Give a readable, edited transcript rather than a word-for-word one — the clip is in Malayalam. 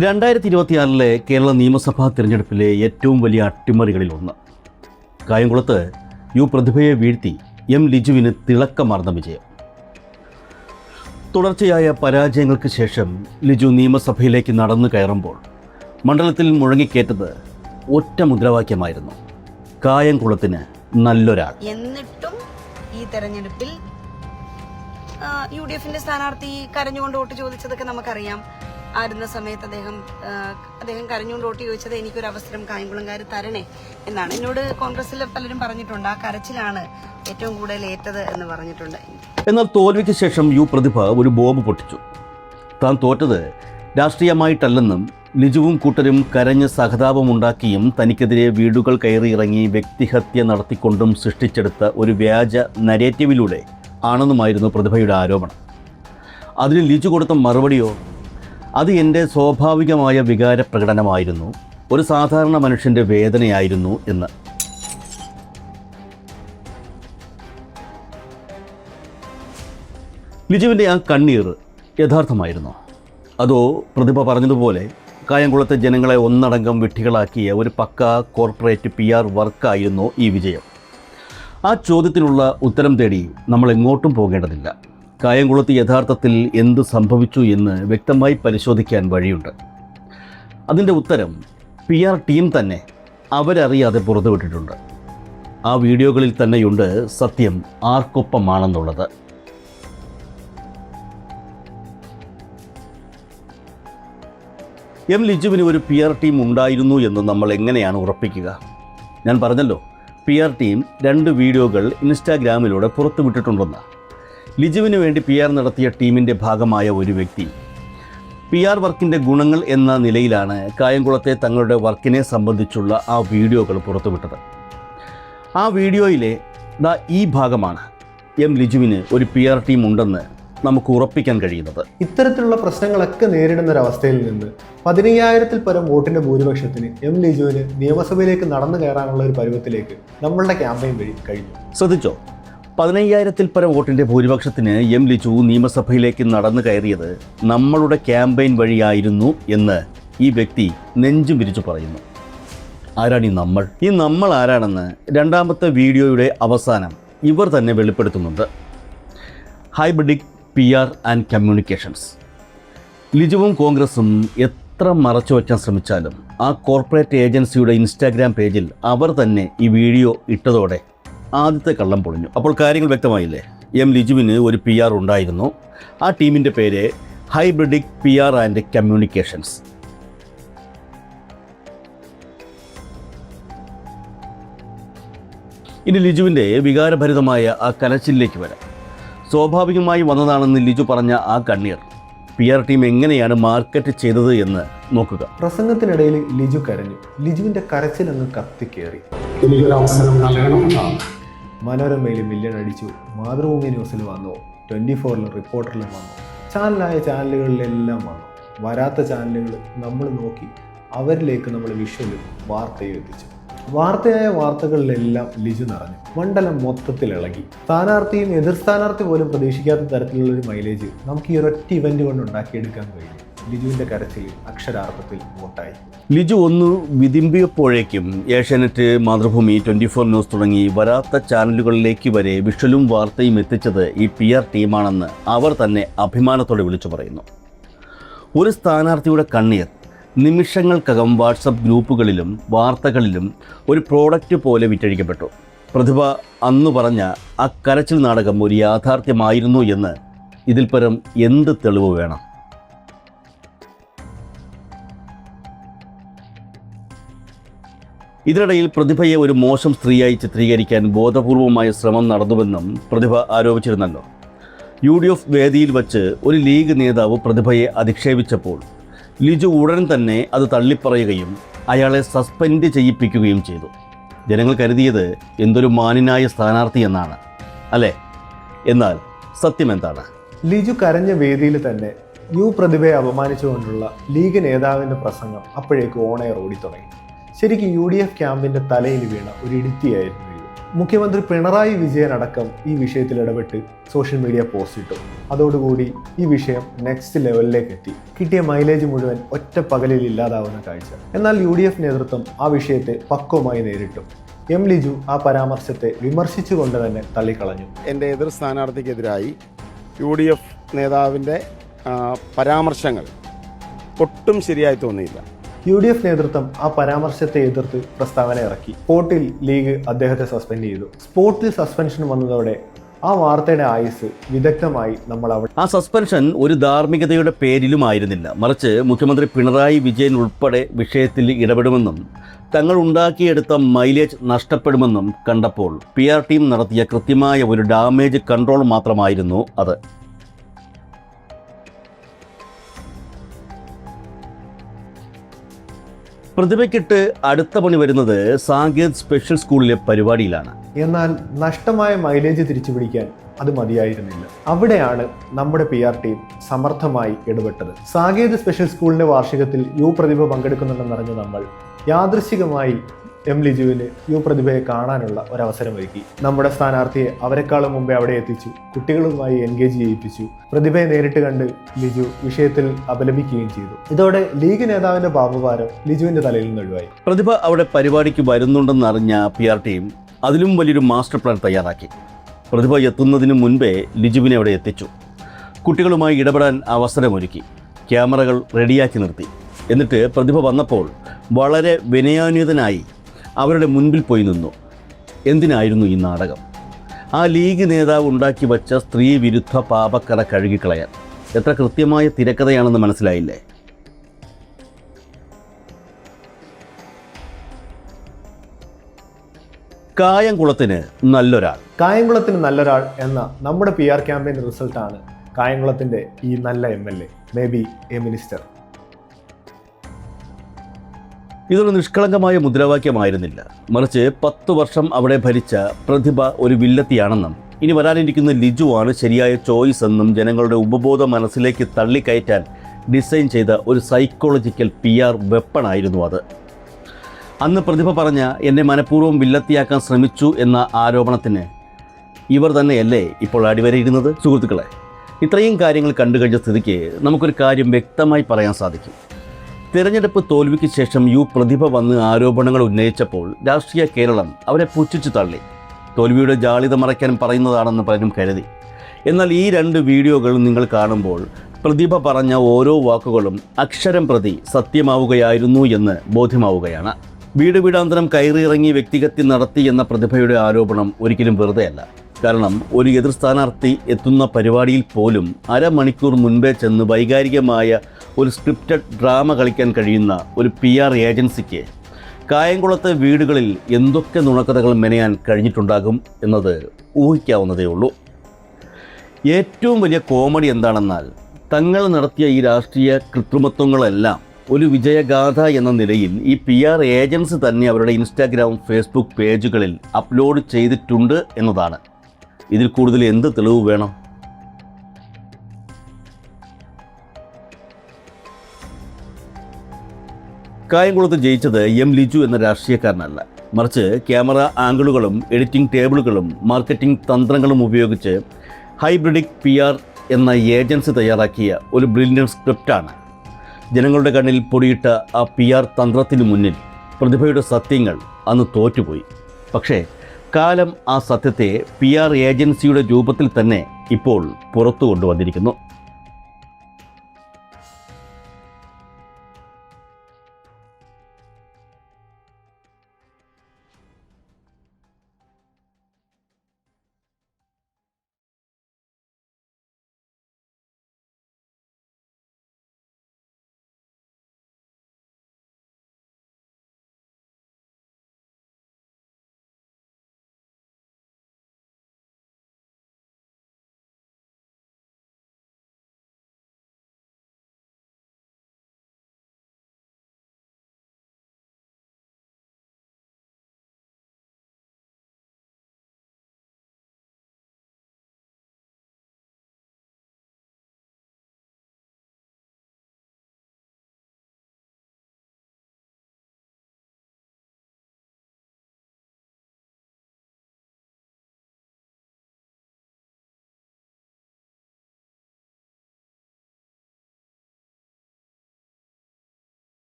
2026 കേരള നിയമസഭാ തിരഞ്ഞെടുപ്പിലെ ഏറ്റവും വലിയ അട്ടിമറികളിലൊന്ന്. കായംകുളത്ത് പ്രതിഭയെ വീഴ്ത്തി ലിജുവിന് തിളക്കമാർന്ന വിജയം. തുടർച്ചയായ പരാജയങ്ങൾക്ക് ശേഷം ലിജു നിയമസഭയിലേക്ക് നടന്നു കയറുമ്പോൾ മണ്ഡലത്തിൽ മുഴങ്ങിക്കേറ്റത് ഒറ്റ മുദ്രാവാക്യമായിരുന്നു: കായംകുളത്തിന് നല്ലൊരാൾ. എന്നിട്ടും ഈ തെരഞ്ഞെടുപ്പിൽ UDFന്റെ സ്ഥാനാർത്ഥി കരഞ്ഞുകൊണ്ട് വോട്ട് ചോദിച്ചതൊക്കെ നമുക്കറിയാം. ആയിരുന്ന സമയത്ത് അദ്ദേഹം കരഞ്ഞുകൊണ്ട് വോട്ട് ചോദിച്ചത് എനിക്കൊരു അവസരം കായംകുളംകാർ തരണേ എന്നാണ്. എന്നോട് കോൺഗ്രസിൽ പലരും പറഞ്ഞിട്ടുണ്ട്, ആ കരച്ചിലാണ് ഏറ്റവും കൂടുതൽ ഏറ്റത് എന്ന് പറഞ്ഞിട്ടുണ്ട്. എന്നാൽ തോൽവിക്ക് ശേഷം പ്രതിഭ ഒരു ബോംബ് പൊട്ടിച്ചു. താൻ തോറ്റത് രാഷ്ട്രീയമായിട്ടല്ലെന്നും ലിജുവും കൂട്ടരും കരഞ്ഞ് സഹതാപമുണ്ടാക്കിയും തനിക്കെതിരെ വീടുകൾ കയറിയിറങ്ങി വ്യക്തിഹത്യ നടത്തിക്കൊണ്ടും സൃഷ്ടിച്ചെടുത്ത ഒരു വ്യാജ നരേറ്റീവിലൂടെ ആണെന്നുമായിരുന്നു പ്രതിഭയുടെ ആരോപണം. അതിന് ലിജു കൊടുത്ത മറുപടിയോ, അത് എൻ്റെ സ്വാഭാവികമായ വികാര പ്രകടനമായിരുന്നു, ഒരു സാധാരണ മനുഷ്യൻ്റെ വേദനയായിരുന്നു എന്ന്. ലിജുവിൻ്റെ ആ കണ്ണീർ യഥാർത്ഥമായിരുന്നു. അതോ പ്രതിഭ പറഞ്ഞതുപോലെ കായംകുളത്തെ ജനങ്ങളെ ഒന്നടങ്കം വിഡ്ഢികളാക്കിയ ഒരു പക്കാ കോർപ്പറേറ്റ് PR വർക്കായിരുന്നു ഈ വിജയം? ആ ചോദ്യത്തിനുള്ള ഉത്തരം തേടി നമ്മൾ എങ്ങോട്ടും പോകേണ്ടതില്ല. കായംകുളത്ത് യഥാർത്ഥത്തിൽ എന്ത് സംഭവിച്ചു എന്ന് വ്യക്തമായി പരിശോധിക്കാൻ വഴിയുണ്ട്. അതിൻ്റെ ഉത്തരം PR ടീം തന്നെ അവരറിയാതെ പുറത്തുവിട്ടിട്ടുണ്ട്. ആ വീഡിയോകളിൽ തന്നെയുണ്ട് സത്യം ആർക്കൊപ്പമാണെന്നുള്ളത്. ലിജുവിന് ഒരു PR ടീം ഉണ്ടായിരുന്നു എന്ന് നമ്മൾ എങ്ങനെയാണ് ഉറപ്പിക്കുക? ഞാൻ പറഞ്ഞല്ലോ, PR ടീം 2 വീഡിയോകൾ ഇൻസ്റ്റാഗ്രാമിലൂടെ പുറത്തുവിട്ടിട്ടുണ്ടെന്ന്. ലിജുവിന് വേണ്ടി PR നടത്തിയ ടീമിൻ്റെ ഭാഗമായ ഒരു വ്യക്തി PR വർക്കിൻ്റെ ഗുണങ്ങൾ എന്ന നിലയിലാണ് കായംകുളത്തെ തങ്ങളുടെ വർക്കിനെ സംബന്ധിച്ചുള്ള ആ വീഡിയോകൾ പുറത്തുവിട്ടത്. ആ വീഡിയോയിലെ ഈ ഭാഗമാണ് ലിജുവിന് ഒരു PR ടീം ഉണ്ടെന്ന് നമുക്ക് ഉറപ്പിക്കാൻ കഴിയുന്നത്. ഇത്തരത്തിലുള്ള പ്രശ്നങ്ങളൊക്കെ നേരിടുന്ന ഒരവസ്ഥയിൽ നിന്ന് 15,000-ൽ പരം വോട്ടിന്റെ ഭൂരിപക്ഷത്തിന് ലിജുവിന് നിയമസഭയിലേക്ക് നടന്നു കയറാനുള്ള ഒരു പരുവത്തിലേക്ക് നമ്മളുടെ ക്യാമ്പയിൻ വഴി കഴിഞ്ഞു. ശ്രദ്ധിച്ചോ, 15,000-ൽ പരം വോട്ടിന്റെ ഭൂരിപക്ഷത്തിന് ലിജു നിയമസഭയിലേക്ക് നടന്നു കയറിയത് നമ്മളുടെ ക്യാമ്പയിൻ വഴിയായിരുന്നു എന്ന് ഈ വ്യക്തി നെഞ്ചും വിരിച്ചു പറയുന്നു. ആരാണ് ഈ നമ്മൾ? ഈ നമ്മൾ ആരാണെന്ന് രണ്ടാമത്തെ വീഡിയോയുടെ അവസാനം ഇവർ തന്നെ വെളിപ്പെടുത്തുന്നുണ്ട്. ഹൈബ്രിഡിക് PR ആൻഡ് കമ്മ്യൂണിക്കേഷൻസ്. ലിജുവും കോൺഗ്രസും എത്ര മറച്ചു വയ്ക്കാൻ ശ്രമിച്ചാലും ആ കോർപ്പറേറ്റ് ഏജൻസിയുടെ ഇൻസ്റ്റാഗ്രാം പേജിൽ അവർ തന്നെ ഈ വീഡിയോ ഇട്ടതോടെ ആദ്യത്തെ കള്ളം പൊളിഞ്ഞു. അപ്പോൾ കാര്യങ്ങൾ വ്യക്തമായില്ലേ? ലിജുവിന് ഒരു PR ഉണ്ടായിരുന്നു. ആ ടീമിൻ്റെ പേര് ഹൈബ്രിഡിക് PR ആൻഡ് കമ്മ്യൂണിക്കേഷൻസ്. ഇനി ലിജുവിൻ്റെ വികാരഭരിതമായ ആ കരച്ചിലേക്ക് വരാം. സ്വാഭാവികമായി വന്നതാണെന്ന് ലിജു പറഞ്ഞ ആ കണ്ണീർ PR ടീം എങ്ങനെയാണ് മാർക്കറ്റ് ചെയ്തത് എന്ന് നോക്കുക. പ്രസംഗത്തിനിടയിൽ ലിജു കരഞ്ഞു. ലിജുവിന്റെ കരച്ചിൽ അങ്ങ് കത്തിക്കേറി. മനോരമയിൽ മില്യൺ അടിച്ചു, മാതൃഭൂമി ന്യൂസിൽ വന്നു, 24-ലും റിപ്പോർട്ടറിലും വന്നു, ചാനലായ ചാനലുകളിലെല്ലാം വന്നു. വരാത്ത ചാനലുകൾ നമ്മൾ നോക്കി അവരിലേക്ക് നമ്മൾ വിഷ്വലും വാർത്തയും എത്തിച്ചു. വാർത്തയായ വാർത്തകളിലെല്ലാം ലിജു നിറഞ്ഞു. മണ്ഡലം മൊത്തത്തിൽ ഇളകി. സ്ഥാനാർത്ഥിയും എതിർ സ്ഥാനാർത്ഥി പോലും പ്രതീക്ഷിക്കാത്ത തരത്തിലുള്ളൊരു മൈലേജ് നമുക്ക് ഈ ഒരൊറ്റ ഇവന്റ് കൊണ്ട് ഉണ്ടാക്കിയെടുക്കാൻ കഴിയും. ലിജുവിന്റെ കരച്ചിൽ അക്ഷരാർത്ഥത്തിൽ വോട്ടായി. ലിജു ഒന്ന് വിതിമ്പിയപ്പോഴേക്കും ഏഷ്യാനെറ്റ്, മാതൃഭൂമി, 24 ന്യൂസ് തുടങ്ങി വരാത്ത ചാനലുകളിലേക്ക് വരെ വിഷ്വലും വാർത്തയും എത്തിച്ചത് ഈ PR ടീമാണെന്ന് അവർ തന്നെ അഭിമാനത്തോടെ വിളിച്ചു പറയുന്നു. ഒരു സ്ഥാനാർത്ഥിയുടെ കണ്ണീർ നിമിഷങ്ങൾക്കകം വാട്സപ്പ് ഗ്രൂപ്പുകളിലും വാർത്തകളിലും ഒരു പ്രോഡക്റ്റ് പോലെ വിറ്റഴിക്കപ്പെട്ടു. പ്രതിഭ അന്നു പറഞ്ഞ ആ കരച്ചിൽ നാടകം ഒരു യാഥാർത്ഥ്യമായിരുന്നു എന്ന് ഇതിൽ പരം എന്ത് തെളിവ് വേണം? ഇതിനിടയിൽ പ്രതിഭയെ ഒരു മോശം സ്ത്രീയായി ചിത്രീകരിക്കാൻ ബോധപൂർവമായ ശ്രമം നടന്നുവെന്നും പ്രതിഭ ആരോപിച്ചിരുന്നല്ലോ. UDF വേദിയിൽ വച്ച് ഒരു ലീഗ് നേതാവ് പ്രതിഭയെ അധിക്ഷേപിച്ചപ്പോൾ ലിജു ഉടൻ തന്നെ അത് തള്ളിപ്പറയുകയും അയാളെ സസ്പെൻഡ് ചെയ്യിപ്പിക്കുകയും ചെയ്തു. ജനങ്ങൾ കരുതിയത് എന്തൊരു മാന്യനായ സ്ഥാനാർത്ഥി എന്നാണ്, അല്ലേ? എന്നാൽ സത്യം എന്താണ്? ലിജു കരഞ്ഞ വേദിയിൽ തന്നെ പ്രതിഭയെ അപമാനിച്ചുകൊണ്ടുള്ള ലീഗ് നേതാവിൻ്റെ പ്രസംഗം അപ്പോഴേക്ക് ഓൺ എയർ ഓടി തുടങ്ങി. ശരിക്കും UDF ക്യാമ്പിൻ്റെ തലയിൽ വീണ ഒരു ഇടുത്തിയായിരുന്നു ഇത്. മുഖ്യമന്ത്രി പിണറായി വിജയൻ അടക്കം ഈ വിഷയത്തിൽ ഇടപെട്ട് സോഷ്യൽ മീഡിയ പോസ്റ്റ് ഇട്ടു. അതോടുകൂടി ഈ വിഷയം നെക്സ്റ്റ് ലെവലിലേക്ക് എത്തി. കിട്ടിയ മൈലേജ് മുഴുവൻ ഒറ്റ പകലിൽ ഇല്ലാതാവുന്ന കാഴ്ച. എന്നാൽ UDF നേതൃത്വം ആ വിഷയത്തെ പക്വമായി നേരിട്ടു. എം ലിജു ആ പരാമർശത്തെ വിമർശിച്ചുകൊണ്ട് തന്നെ തള്ളിക്കളഞ്ഞു. എൻ്റെ എതിർ സ്ഥാനാർത്ഥിക്കെതിരായി UDF നേതാവിൻ്റെ പരാമർശങ്ങൾ ഒട്ടും ശരിയായി തോന്നിയില്ല. UDF നേതൃത്വം ആ പരാമർശത്തെ എതിർത്ത് പ്രസ്താവന ഇറക്കി. സ്പോട്ടിൽ ലീഗ് അദ്ദേഹത്തെ സസ്പെൻഡ് ചെയ്തു. സ്പോട്ടിൽ സസ്പെൻഷൻ വന്നതോടെ ആ വാർത്തയുടെ ആയുസ് വിദഗ്ധമായി നമ്മൾ അവിടെ. ആ സസ്പെൻഷൻ ഒരു ധാർമ്മികതയുടെ പേരിലുമായിരുന്നില്ല, മറിച്ച് മുഖ്യമന്ത്രി പിണറായി വിജയൻ ഉൾപ്പെടെ വിഷയത്തിൽ ഇടപെടുമെന്നും തങ്ങൾ ഉണ്ടാക്കിയെടുത്ത മൈലേജ് നഷ്ടപ്പെടുമെന്നും കണ്ടപ്പോൾ PR ടീം നടത്തിയ കൃത്യമായ ഒരു ഡാമേജ് കൺട്രോൾ മാത്രമായിരുന്നു അത്. പ്രതിഭയ്ക്കിട്ട് അടുത്ത പണി വരുന്നത് സാകേത് സ്പെഷ്യൽ സ്കൂളിലെ പരിപാടിയിലാണ്. എന്നാൽ നഷ്ടമായ മൈലേജ് തിരിച്ചു പിടിക്കാൻ അത് മതിയായിരുന്നില്ല. അവിടെയാണ് നമ്മുടെ PR ടീം സമർത്ഥമായി ഇടപെട്ടത്. സാകേത് സ്പെഷ്യൽ സ്കൂളിന്റെ വാർഷികത്തിൽ പ്രതിഭ പങ്കെടുക്കുന്നുണ്ടെന്നറിഞ്ഞ നമ്മൾ യാദൃശ്ചികമായി എം ലിജുവിന് പ്രതിഭയെ കാണാനുള്ള ഒരവസരം ഒരുക്കി. നമ്മുടെ സ്ഥാനാർത്ഥിയെ അവരെക്കാളും മുമ്പേ അവിടെ എത്തിച്ചു. കുട്ടികളുമായി എൻഗേജ് ചെയ്യിപ്പിച്ചു. പ്രതിഭയെ നേരിട്ട് കണ്ട് ലിജു വിഷയത്തിൽ അപലപിക്കുകയും ചെയ്തു. ഇതോടെ ലീഗ് നേതാവിന്റെ പാപഭാരം ലിജുവിന്റെ തലയിൽ നിന്ന് ഒഴിവായി. പ്രതിഭ അവിടെ പരിപാടിക്ക് വരുന്നുണ്ടെന്നറിഞ്ഞ PR ടീം അതിലും വലിയൊരു മാസ്റ്റർ പ്ലാൻ തയ്യാറാക്കി. പ്രതിഭ എത്തുന്നതിന് മുൻപേ ലിജുവിനെ അവിടെ എത്തിച്ചു. കുട്ടികളുമായി ഇടപെടാൻ അവസരമൊരുക്കി. ക്യാമറകൾ റെഡിയാക്കി നിർത്തി. എന്നിട്ട് പ്രതിഭ വന്നപ്പോൾ വളരെ വിനയാന്വിതനായി അവരുടെ മുൻപിൽ പോയി നിന്നു. എന്തിനായിരുന്നു ഈ നാടകം? ആ ലീഗ് നേതാവ് ഉണ്ടാക്കി വച്ച സ്ത്രീ വിരുദ്ധ പാപക്കറ കഴുകിക്കളയാൻ. എത്ര കൃത്യമായ തിരക്കഥയാണെന്ന് മനസ്സിലായില്ലേ? കായംകുളത്തിന് നല്ലൊരാൾ എന്ന നമ്മുടെ PR ക്യാമ്പയിൻ റിസൾട്ടാണ് കായംകുളത്തിന്റെ ഈ നല്ല MLA, may be A minister. ഇതൊരു നിഷ്കളങ്കമായ മുദ്രാവാക്യമായിരുന്നില്ല, മറിച്ച് 10 വർഷം അവിടെ ഭരിച്ച പ്രതിഭ ഒരു വില്ലത്തിയാണെന്നും ഇനി വരാനിരിക്കുന്ന ലിജുവാണ് ശരിയായ ചോയ്സ് എന്നും ജനങ്ങളുടെ ഉപബോധ മനസ്സിലേക്ക് തള്ളിക്കയറ്റാൻ ഡിസൈൻ ചെയ്ത ഒരു സൈക്കോളജിക്കൽ PR വെപ്പണായിരുന്നു അത്. അന്ന് പ്രതിഭ പറഞ്ഞ എന്നെ മനഃപൂർവ്വം വില്ലത്തിയാക്കാൻ ശ്രമിച്ചു എന്ന ആരോപണത്തിന് ഇവർ തന്നെയല്ലേ ഇപ്പോൾ അടിവരയിടുന്നത്? സുഹൃത്തുക്കളെ, ഇത്രയും കാര്യങ്ങൾ കണ്ടു കഴിഞ്ഞ സ്ഥിതിക്ക് നമുക്കൊരു കാര്യം വ്യക്തമായി പറയാൻ സാധിക്കും. തിരഞ്ഞെടുപ്പ് തോൽവിക്ക് ശേഷം പ്രതിഭ വന്ന് ആരോപണങ്ങൾ ഉന്നയിച്ചപ്പോൾ രാഷ്ട്രീയ കേരളം അവരെ പുച്ഛിച്ചു തള്ളി. തോൽവിയുടെ ജാളിത മറയ്ക്കാൻ പറയുന്നതാണെന്ന് പലരും കരുതി. എന്നാൽ ഈ 2 വീഡിയോകൾ നിങ്ങൾ കാണുമ്പോൾ പ്രതിഭ പറഞ്ഞ ഓരോ വാക്കുകളും അക്ഷരം പ്രതി സത്യമാവുകയായിരുന്നു എന്ന് ബോധ്യമാവുകയാണ്. വീട് വീടാന്തരം കയറിയിറങ്ങി വ്യക്തിഹത്യ നടത്തി എന്ന പ്രതിഭയുടെ ആരോപണം ഒരിക്കലും വെറുതെയല്ല. കാരണം ഒരു എതിർ സ്ഥാനാർത്ഥി എത്തുന്ന പരിപാടിയിൽ പോലും അരമണിക്കൂർ മുൻപേ ചെന്ന് വൈകാരികമായ ഒരു സ്ക്രിപ്റ്റഡ് ഡ്രാമ കളിക്കാൻ കഴിയുന്ന ഒരു PR ഏജൻസിക്ക് കായംകുളത്തെ വീടുകളിൽ എന്തൊക്കെ നുണക്കഥകൾ മെനയാൻ കഴിഞ്ഞിട്ടുണ്ടാകും എന്നത് ഊഹിക്കാവുന്നതേ ഉള്ളൂ. ഏറ്റവും വലിയ കോമഡി എന്താണെന്നാൽ തങ്ങൾ നടത്തിയ ഈ രാഷ്ട്രീയ കൃത്രിമത്വങ്ങളെല്ലാം ഒരു വിജയഗാഥ എന്ന നിലയിൽ ഈ PR ഏജൻസി തന്നെ അവരുടെ ഇൻസ്റ്റാഗ്രാം, ഫേസ്ബുക്ക് പേജുകളിൽ അപ്ലോഡ് ചെയ്തിട്ടുണ്ട് എന്നതാണ്. ഇതിൽ കൂടുതൽ എന്ത് തെളിവ് വേണം? കായംകുളത്ത് ജയിച്ചത് എം ലിജു എന്ന രാഷ്ട്രീയക്കാരനല്ല, മറിച്ച് ക്യാമറ ആംഗിളുകളും എഡിറ്റിംഗ് ടേബിളുകളും മാർക്കറ്റിംഗ് തന്ത്രങ്ങളും ഉപയോഗിച്ച് ഹൈബ്രിഡിക് PR എന്ന ഏജൻസി തയ്യാറാക്കിയ ഒരു ബ്രില്യൻ്റ് സ്ക്രിപ്റ്റാണ്. ജനങ്ങളുടെ കണ്ണിൽ പൊടിയിട്ട ആ PR തന്ത്രത്തിന് മുന്നിൽ പ്രതിഭയുടെ സത്യങ്ങൾ അന്ന് തോറ്റുപോയി. പക്ഷേ കാലം ആ സത്യത്തെ PR ഏജൻസിയുടെ രൂപത്തിൽ തന്നെ ഇപ്പോൾ പുറത്തു കൊണ്ടുവന്നിരിക്കുന്നു.